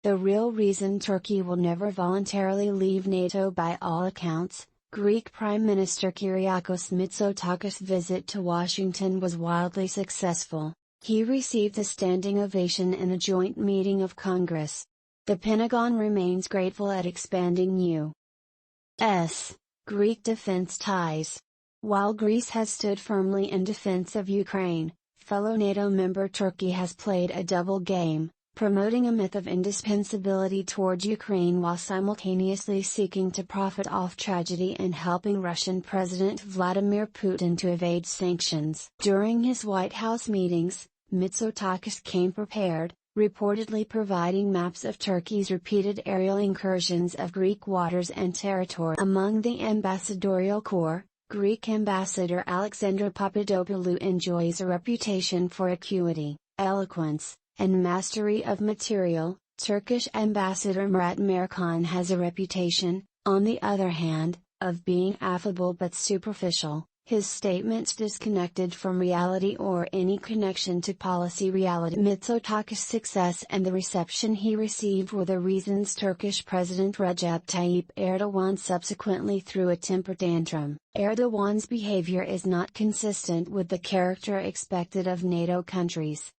The real reason Turkey will never voluntarily leave NATO by all accounts, Greek Prime Minister Kyriakos Mitsotakis' visit to Washington was wildly successful. He received a standing ovation in a joint meeting of Congress. The Pentagon remains grateful at expanding U.S. Greek defense ties. While Greece has stood firmly in defense of Ukraine, fellow NATO member Turkey has played a double game, promoting a myth of indispensability toward Ukraine while simultaneously seeking to profit off tragedy and helping Russian President Vladimir Putin to evade sanctions. During his White House meetings, Mitsotakis came prepared, reportedly providing maps of Turkey's repeated aerial incursions of Greek waters and territory. Among the ambassadorial corps, Greek Ambassador Alexandra Papadopoulou enjoys a reputation for acuity, eloquence, and mastery of material. Turkish Ambassador Murat Merkan has a reputation, on the other hand, of being affable but superficial, his statements disconnected from reality or any connection to policy reality. Mitsotakis' success and the reception he received were the reasons Turkish President Recep Tayyip Erdogan subsequently threw a temper tantrum. Erdogan's behavior is not consistent with the character expected of NATO countries.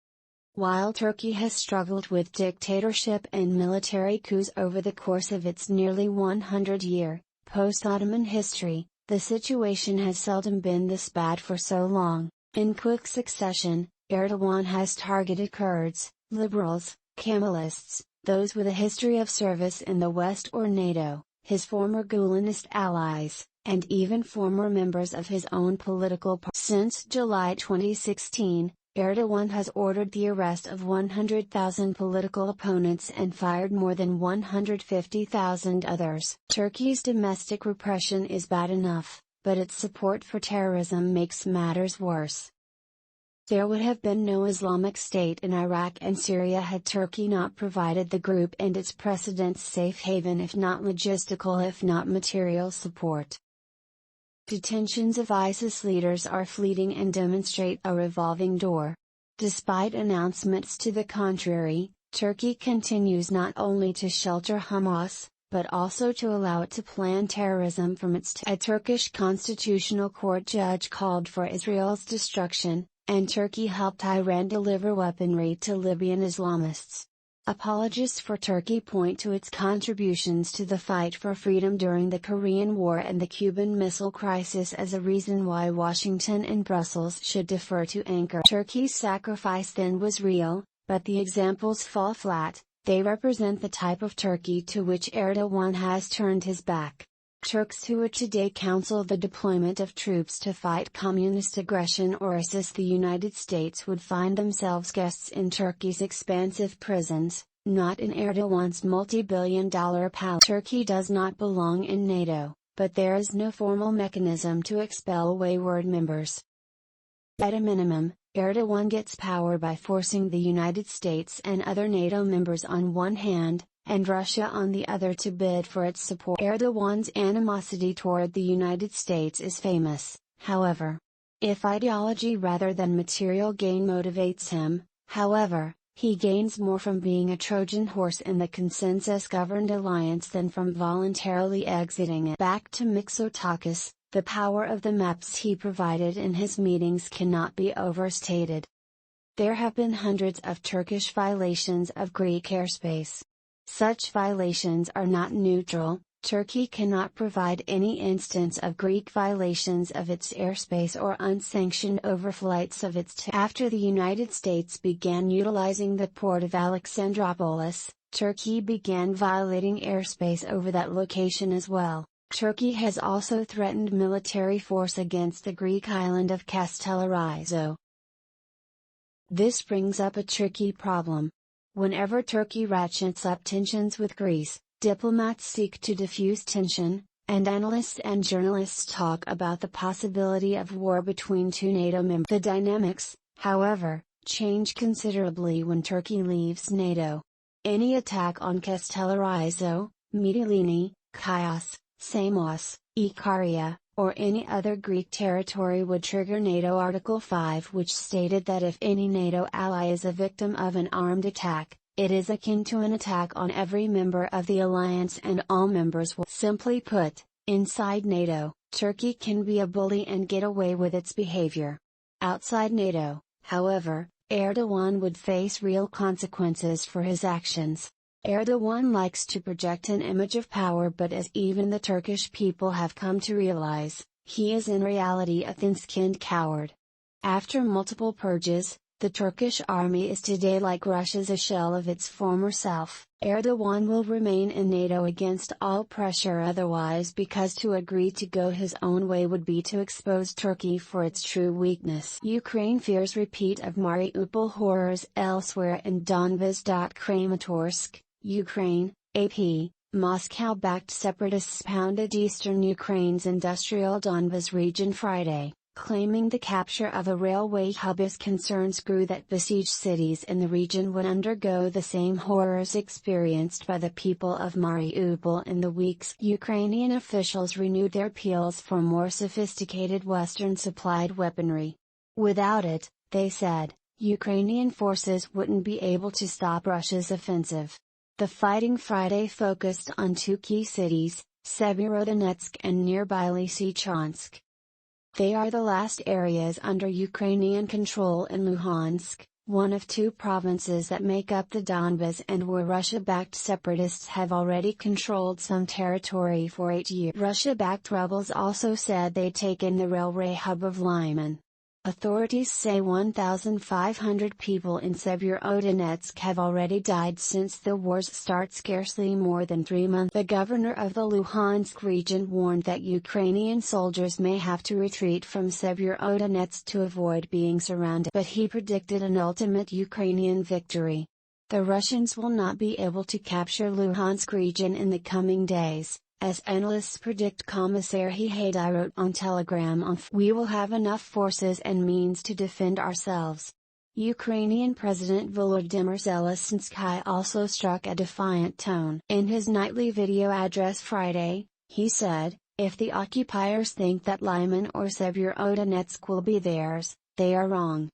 While Turkey has struggled with dictatorship and military coups over the course of its nearly 100-year, post-Ottoman history, the situation has seldom been this bad for so long. In quick succession, Erdogan has targeted Kurds, liberals, Kemalists, those with a history of service in the West or NATO, his former Gulenist allies, and even former members of his own political party. Since July 2016, Erdogan has ordered the arrest of 100,000 political opponents and fired more than 150,000 others. Turkey's domestic repression is bad enough, but its support for terrorism makes matters worse. There would have been no Islamic State in Iraq and Syria had Turkey not provided the group and its precedents safe haven, if not logistical, if not material support. Detentions of ISIS leaders are fleeting and demonstrate a revolving door. Despite announcements to the contrary, Turkey continues not only to shelter Hamas, but also to allow it to plan terrorism from its A Turkish constitutional court judge called for Israel's destruction, and Turkey helped Iran deliver weaponry to Libyan Islamists. Apologists for Turkey point to its contributions to the fight for freedom during the Korean War and the Cuban Missile Crisis as a reason why Washington and Brussels should defer to Ankara. Turkey's sacrifice then was real, but the examples fall flat. They represent the type of Turkey to which Erdogan has turned his back. Turks who would today counsel the deployment of troops to fight communist aggression or assist the United States would find themselves guests in Turkey's expansive prisons, not in Erdogan's multi-billion-dollar palace. Turkey does not belong in NATO, but there is no formal mechanism to expel wayward members. At a minimum, Erdogan gets power by forcing the United States and other NATO members on one hand, and Russia on the other to bid for its support. Erdogan's animosity toward the United States is famous, however. If ideology rather than material gain motivates him, however, he gains more from being a Trojan horse in the consensus-governed alliance than from voluntarily exiting it. Back to Mitsotakis, the power of the maps he provided in his meetings cannot be overstated. There have been hundreds of Turkish violations of Greek airspace. Such violations are not neutral. Turkey cannot provide any instance of Greek violations of its airspace or unsanctioned overflights of its After the United States began utilizing the port of Alexandroupolis, Turkey began violating airspace over that location as well. Turkey has also threatened military force against the Greek island of Castellarizo. This brings up a tricky problem. Whenever Turkey ratchets up tensions with Greece, diplomats seek to diffuse tension, and analysts and journalists talk about the possibility of war between two NATO members. The dynamics, however, change considerably when Turkey leaves NATO. Any attack on Castellarizo, Mytilene, Chios, Samos, Ikaria, or any other Greek territory would trigger NATO Article 5, which stated that if any NATO ally is a victim of an armed attack, It is akin to an attack on every member of the alliance and all members will. Simply put, inside NATO, Turkey can be a bully and get away with its behavior. Outside NATO, however, Erdogan would face real consequences for his actions. Erdogan likes to project an image of power, but as even the Turkish people have come to realize, he is in reality a thin-skinned coward. After multiple purges, the Turkish army is today like Russia's a shell of its former self. Erdogan will remain in NATO against all pressure otherwise, because to agree to go his own way would be to expose Turkey for its true weakness. Ukraine fears repeat of Mariupol horrors elsewhere in Donbas. Kramatorsk, Ukraine, AP, Moscow-backed separatists pounded eastern Ukraine's industrial Donbas region Friday, claiming the capture of a railway hub as concerns grew that besieged cities in the region would undergo the same horrors experienced by the people of Mariupol in the weeks. Ukrainian officials renewed their appeals for more sophisticated Western-supplied weaponry. Without it, they said, Ukrainian forces wouldn't be able to stop Russia's offensive. The fighting Friday focused on two key cities, Severodonetsk and nearby Lysychansk. They are the last areas under Ukrainian control in Luhansk, one of two provinces that make up the Donbas and where Russia-backed separatists have already controlled some territory for 8 years. Russia-backed rebels also said they'd taken the railway hub of Lyman. Authorities say 1,500 people in Severodonetsk have already died since the war's start scarcely more than 3 months. The governor of the Luhansk region warned that Ukrainian soldiers may have to retreat from Severodonetsk to avoid being surrounded, but he predicted an ultimate Ukrainian victory. The Russians will not be able to capture Luhansk region in the coming days, as analysts predict. Commissar Hehadi wrote on Telegram on "We will have enough forces and means to defend ourselves." Ukrainian President Volodymyr Zelensky also struck a defiant tone. In his nightly video address Friday, he said, "If the occupiers think that Lyman or Severodonetsk will be theirs, they are wrong.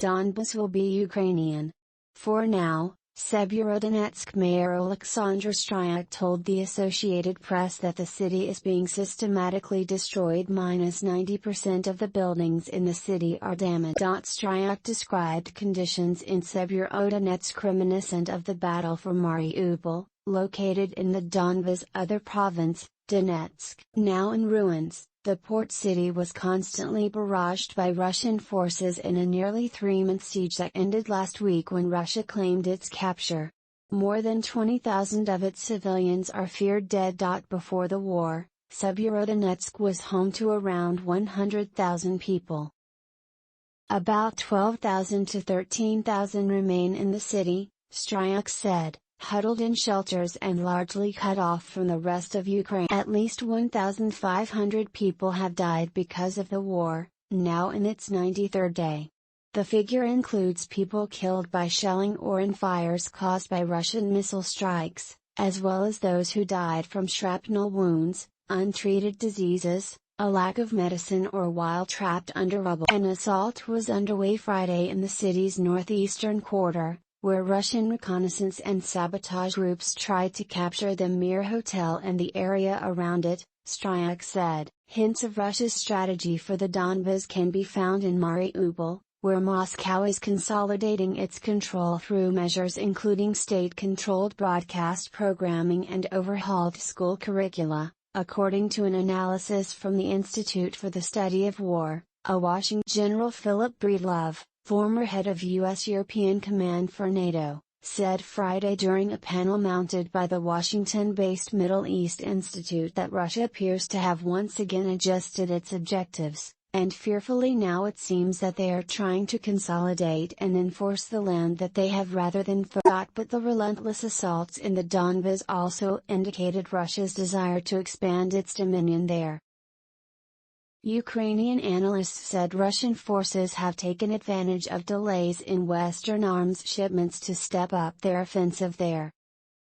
Donbas will be Ukrainian." For now, Severodonetsk Mayor Oleksandr Stryak told the Associated Press that the city is being systematically destroyed. -90% of the buildings in the city are damaged. Stryak described conditions in Severodonetsk reminiscent of the battle for Mariupol, located in the Donbas other province, Donetsk. Now in ruins, the port city was constantly barraged by Russian forces in a nearly 3-month siege that ended last week when Russia claimed its capture. More than 20,000 of its civilians are feared dead. Before the war, Severodonetsk was home to around 100,000 people. About 12,000 to 13,000 remain in the city, Stryak said, huddled in shelters and largely cut off from the rest of Ukraine. At least 1,500 people have died because of the war, now in its 93rd day. The figure includes people killed by shelling or in fires caused by Russian missile strikes, as well as those who died from shrapnel wounds, untreated diseases, a lack of medicine, or while trapped under rubble. An assault was underway Friday in the city's northeastern quarter, where Russian reconnaissance and sabotage groups tried to capture the Mir Hotel and the area around it, Stryak said. Hints of Russia's strategy for the Donbas can be found in Mariupol, where Moscow is consolidating its control through measures including state-controlled broadcast programming and overhauled school curricula, according to an analysis from the Institute for the Study of War, a Washington. General Philip Breedlove, former head of U.S. European Command for NATO, said Friday during a panel mounted by the Washington-based Middle East Institute that Russia appears to have once again adjusted its objectives, and fearfully now it seems that they are trying to consolidate and enforce the land that they have rather than forgot. But the relentless assaults in the Donbas also indicated Russia's desire to expand its dominion there. Ukrainian analysts said Russian forces have taken advantage of delays in Western arms shipments to step up their offensive there.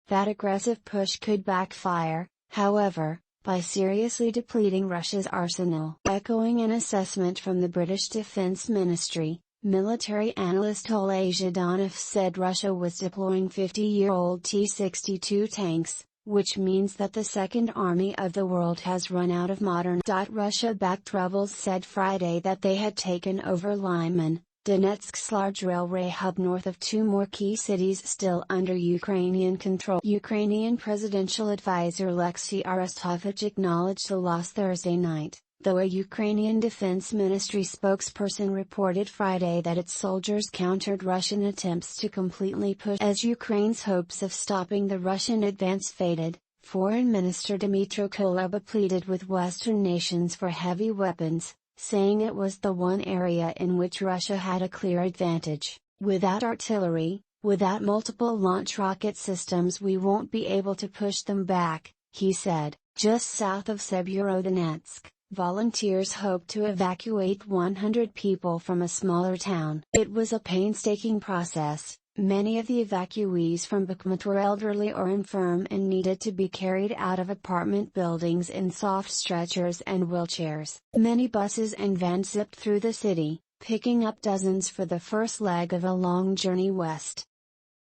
That aggressive push could backfire, however, by seriously depleting Russia's arsenal. Echoing an assessment from the British Defence Ministry, Military analyst Oleh Zhdanov said Russia was deploying 50-year-old T-62 tanks, which means that the Second Army of the world has run out of modern. Russia-backed rebels said Friday that they had taken over Lyman, Donetsk's large railway hub north of two more key cities still under Ukrainian control. Ukrainian presidential advisor Alexei Arestovich acknowledged the loss Thursday night, though a Ukrainian Defense Ministry spokesperson reported Friday that its soldiers countered Russian attempts to completely push. As Ukraine's hopes of stopping the Russian advance faded, Foreign Minister Dmytro Kuleba pleaded with Western nations for heavy weapons, saying it was the one area in which Russia had a clear advantage. "Without artillery, without multiple launch rocket systems, we won't be able to push them back," he said. Just south of Severodonetsk, volunteers hoped to evacuate 100 people from a smaller town. It was a painstaking process. Many of the evacuees from Bakhmut were elderly or infirm and needed to be carried out of apartment buildings in soft stretchers and wheelchairs. Many buses and vans zipped through the city, picking up dozens for the first leg of a long journey west.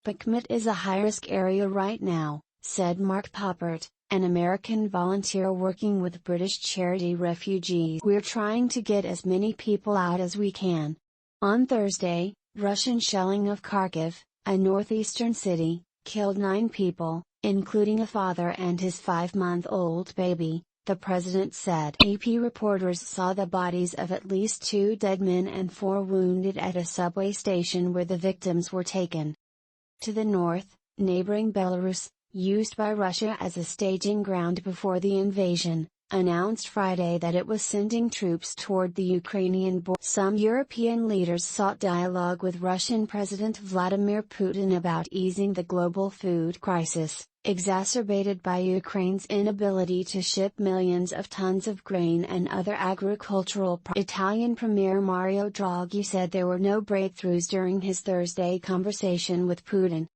"Bakhmut is a high-risk area right now," said Mark Poppert, an American volunteer working with British charity refugees. "We're trying to get as many people out as we can." On Thursday, Russian shelling of Kharkiv, a northeastern city, killed 9 people, including a father and his 5-month-old baby, the president said. AP reporters saw the bodies of at least 2 dead men and 4 wounded at a subway station where the victims were taken. To the north, neighboring Belarus, used by Russia as a staging ground before the invasion, announced Friday that it was sending troops toward the Ukrainian border. Some European leaders sought dialogue with Russian President Vladimir Putin about easing the global food crisis, exacerbated by Ukraine's inability to ship millions of tons of grain and other agricultural products. Italian Premier Mario Draghi said there were no breakthroughs during his Thursday conversation with Putin.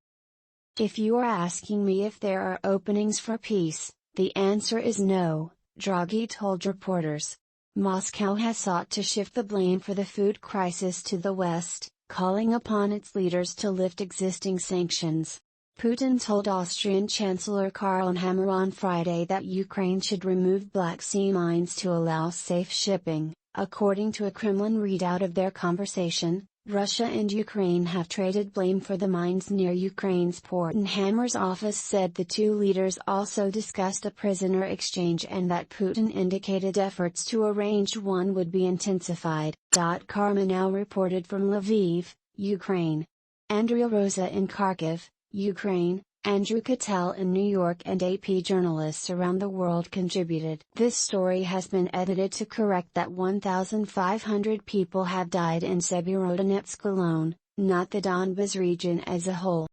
"If you are asking me if there are openings for peace, the answer is no," Draghi told reporters. Moscow has sought to shift the blame for the food crisis to the West, calling upon its leaders to lift existing sanctions. Putin told Austrian Chancellor Karl Nehammer on Friday that Ukraine should remove Black Sea mines to allow safe shipping. According to a Kremlin readout of their conversation, Russia and Ukraine have traded blame for the mines near Ukraine's port. Nehammer's office said the two leaders also discussed a prisoner exchange and that Putin indicated efforts to arrange one would be intensified. Karma now reported from Lviv, Ukraine. Andrea Rosa in Kharkiv, Ukraine, Andrew Cattell in New York, and AP journalists around the world contributed. This story has been edited to correct that 1,500 people have died in Severodonetsk alone, not the Donbas region as a whole.